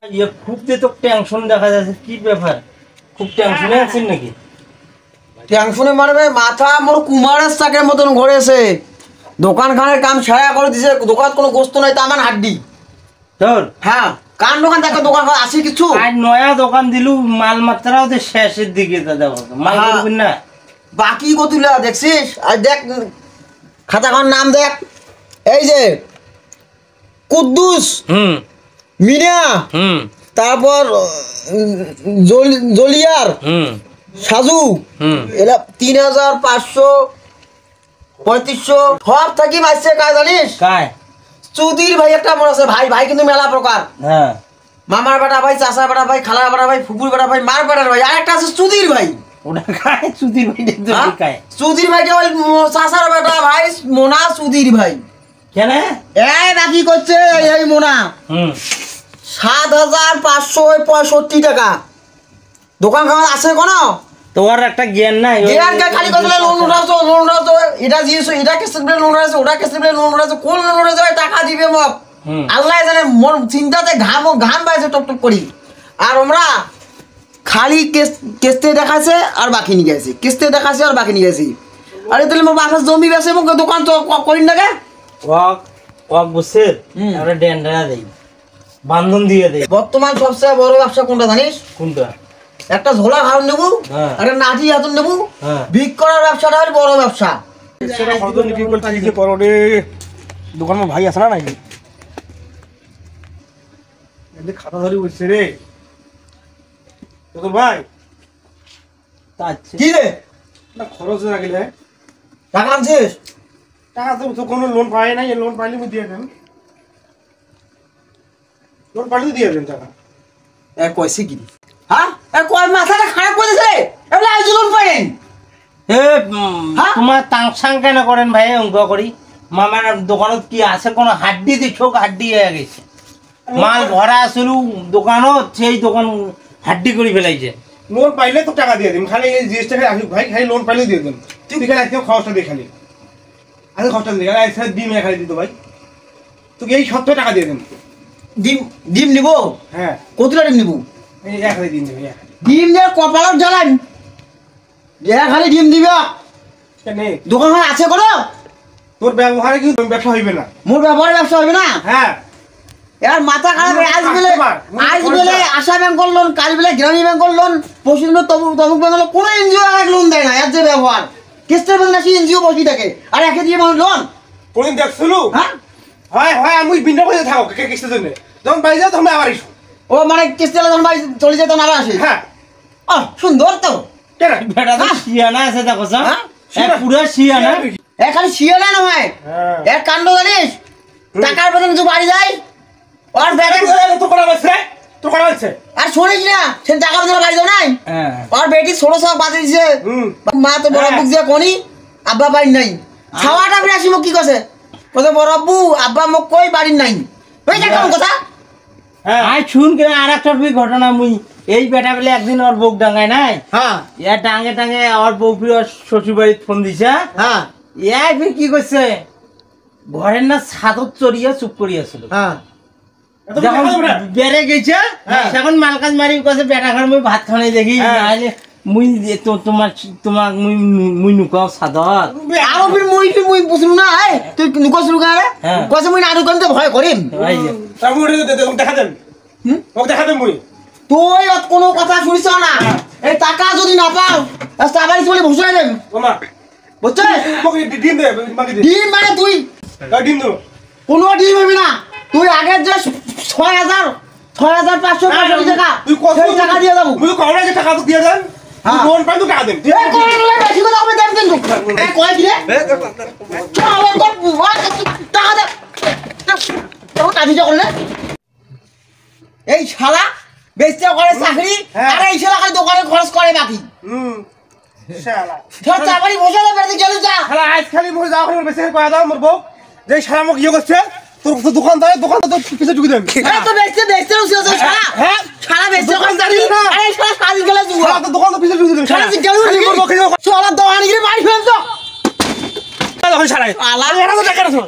ये खूब যে তো টেনশন দেখা যাচ্ছে কি ব্যাপার খুব টেনশনে আছেন নাকি টেনশনে মারবে মাথা মোর কুমারের চাকের মতন ঘুরেছে দোকানখানের কাম ছায়া করে দিছে দোকান কোনো গোস্ত নাই তামান হাড্ডি তোর হ্যাঁ কার দোকান দেখো দোকান আছে কিছু আর নয়া দোকান দিলু মাল মাত্রাও তো শেষের দিকে দাদা মাল করবেন না বাকি কতগুলা দেখছিস আর দেখ খাতাখান নাম দেখ এই যে কুদ্দুস মিনা তারপর জলিয়ার সাজু এরা 3500 3500 সব থাকি মারছে কাজ জানিস কায় চৌধুরীর ভাই একটা মনে আছে ভাই ভাই কিন্তু মেলা প্রকার হ্যাঁ মামার বেটা ভাই চাচা বেটা ভাই খালার বেটা ভাই ফুপুর বেটা ভাই মার বেটার ভাই আর একটা আছে চৌধুরীর ভাই ওটা কায় চুদির ভাই দেখতে কায় চৌধুরীর ভাইটা ওই চাচার বেটা ভাই মোনা চৌধুরীর ভাই কেন এই বাকি করছে এই মোনা 7565 টাকা দোকান খাওয়া আছে কোনো তোর একটা জ্ঞান নাই জ্ঞান খালি কথা লোন উঠাছো এটা দিয়েছো এটা কেসে লোন উঠাছো ওটা কেসে লোন উঠাছো কোন লোন উঠাছো টাকা দিবে মক আল্লাহ জানে মোর চিন্তাতে ঘাম বাইছে টপ টপ করি আর আমরা খালি কেস্তে দেখাছে আর বাকি নিয়ে গেছি কেস্তে দেখাছে আর বাকি নিয়ে গেছি আরে তাহলে মোর বাপের জমি বেছে মোক দোকান তো করিন না কে ওয়াক বসে আমরা ডেন্ডারা দেই বান্ধন দিয়ে দেই বর্তমান সবচেয়ে বড় ব্যবসা কোনটা জানিস কোনটা একটা ঝোলা হারুন নেবো একটা নাটি হাতুন নেবো বিক করার ব্যবসাটা হল বড় ব্যবসা দোকান ভাই আছে না নাকি খাতা ধরে বসছে রে তোর ভাই কি রে না খরচ রাখিলে টাকা আনছিস টাকা তো কোনো লোন পাই নাই লোন পাইলে আমি দিয়ে দেন লোন পাইলে দিয়ে দেন টাকা কইছে কি হ্যাঁ কয় মাথাটা খারাপ করে দিছে এবার আইজুন পাইন তোমার তাংসাং কেন করেন ভাই অঙ্ক করি মামার দোকানত কি আছে কোন হাড্ডি দি চোখ হাড্ডি হয়ে গেছে মাল ভরা আসলু দোকানত সেই দোকান হাড্ডি করে ফেলাইছে লোন পাইলে তো টাকা দিয়ে দিন খালি এই জিএসটি খালি আসুক ভাই খালি লোন পাইলে দিয়ে দেন তুই খালি আজকে খরচটা দিয়ে খালি আজকে খরচটা দিয়ে খালি ডিম খালি দিত ভাই তোকে এই সপ্তাহে টাকা দিয়ে দেন ডিম নিব হ্যাঁ কতটা ডিম নিব এই এক খালি ডিম দেবে ডিম দিয়ে কপালত জ্বালান খালি ডিম দিবা কেন দোকান আছে কোনো তোর ব্যবহারে কি ব্যবসা হইবে না মোর ব্যবহারে ব্যবসা হবে না হ্যাঁ এর মাথা খারাপ আজ বেলে আশা ব্যাংক লোন কাল বেলে গ্রামীণ ব্যাংক লোন পশ্চিম তমুক ব্যাংক কোনো এনজিও লোন দেয় না এর যে ব্যবহার কিস্তের বেলা সেই এনজিও বসি থাকে আর একে দিয়ে মানুষ লোন কোনদিন দেখছিল হ্যাঁ হয় হয় আমি বিন্দা করে থাকো কিস্তের জন্য যখন বাড়ি যাও তখন আবার এসো ও মানে কিস্তে যখন বাড়ি চলে যেত না আসে হ্যাঁ সুন্দর তো কেন বেটা তো শিয়ানা আছে দেখো পুরো শিয়ানা খালি শিয়ানা না হয় এর কাণ্ড জানিস টাকার বেতন কিছু বাড়ি যায় আর বেটা তো করা হচ্ছে তো করা হচ্ছে আর শুনিস না সে টাকা বেতন বাড়ি যাও নাই আর বেটি 1600 বাজে দিছে মা তো বড় বুক দিয়ে কোনি আব্বা বাড়ি নাই খাওয়াটা ফিরে আসি মোক কি কছে কছে বড় আব্বু আব্বা মোক কই বাড়ি নাই ওই যে কোন কথা আই শুন কে আরেকটা ঘটনা মুই এই বেটা বলে একদিন ওর বউক ডাঙ্গায় নাই হ্যাঁ ইয়া ডাঙ্গে টাঙ্গে ওর বউ প্রিয় শ্বশুর বাড়িতে ফোন দিছে হ্যাঁ ইয়াই ফির কি করছে ঘরের না ছাদত চড়িয়া চুপ করিয়াছিল হ্যাঁ যখন বেড়ে গেছে তখন মালকাজ মারি কাছে বেটা ঘর মুই ভাত খানে দেখি নাইলে মুই তোমার মুই নুকাও ছাদত আরো ফির মুই বুঝলু না তুই নুকাও শুরু করে কইছে মুই না নুকাম তো ভয় করিম দেখা দেন ওক দেখা দেন মুই তুই কোনো কথা শুনিস না এই টাকা যদি না পাও আবার চলে ভুসড়াই দেন ওমা বুঝছিস ডিম দে মাগি দে ডিম মানে তুই ডিম দো কোনো ডিম হবি না তুই আগের যে 6500 টাকা তুই কত টাকা দিয়ে যাবো তুই কত টাকা দিয়ে দেন লোন পাই তো টাকা দেন এই কোন লোন বেশি কথা হবে দেন কিন্তু এই কয় দিলে চল টাকা দে তো কাটি যা করলে এই শালা বেচতে করে চাকরি আর এই শালা খালি দোকানে খরচ করে বাকি শালা সরটা বাড়ি বসে না বেড়ে গেল যা শালা আজ খালি মোর যাও করে বেশি কয়া দাও মোর বউ যে শালা মোক ইয়ে করছে তোর দোকান তো কিছু ঢুকে দেন এই তো বেচতে উসিও শালা হ্যাঁ শালা বেচতে করে জানি আরে শালা কাজ গেলে যুয়া শালা তো দোকান তো পিছে ঢুকে দেন শালা কি গেল শালা দোকানে গিয়ে বাড়ি ফেল তো শালা আলা এরা তো টাকা রাখো